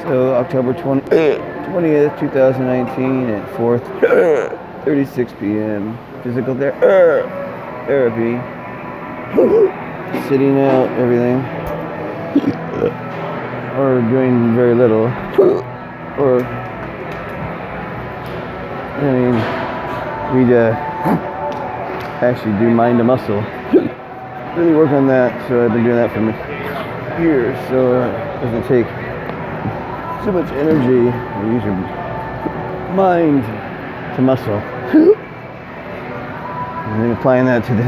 So October 20th, 2019 at 4:36 p.m. Physical therapy. Sitting out everything. Or doing very little. Or, I mean, we'd actually do mind to muscle. Really work on that, so I've been doing that for years, so it doesn't take so much energy to use your mind to muscle. And then applying that to the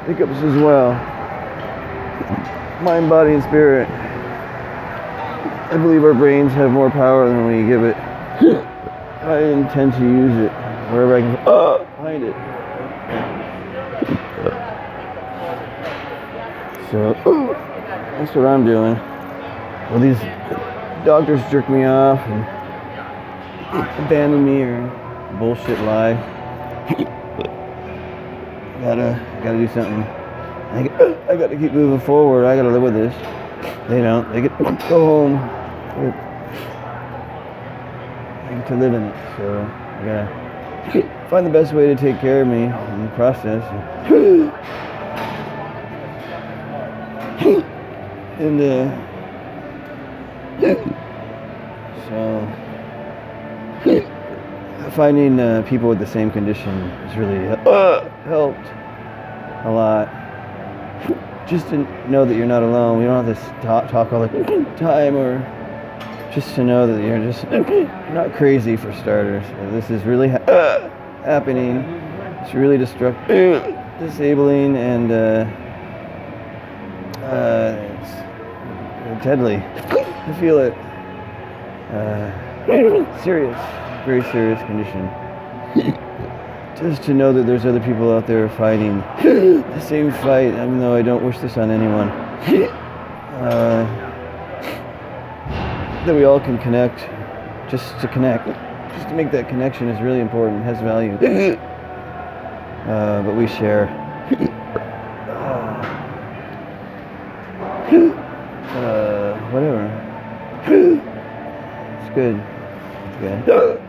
hiccups as well. Mind, body, and spirit. I believe our brains have more power than we give it. I intend to use it wherever I can find it. So that's what I'm doing. Well, these doctors jerk me off and abandon me or bullshit lie. Gotta do something. I got to keep moving forward. I got to live with this. They don't. They get to go home. I get to live in it. So I gotta find the best way to take care of me in the process. And so finding people with the same condition has really helped a lot. Just to know that you're not alone. We don't have to talk all the time, or just to know that you're just not crazy, for starters. This is really happening. It's really disabling, and it's deadly. I feel it. Serious, very serious condition. Just to know that there's other people out there fighting the same fight, even though I don't wish this on anyone. That we all can connect, just to connect. Just to make that connection is really important, has value. But we share. Whatever. It's good. It's good.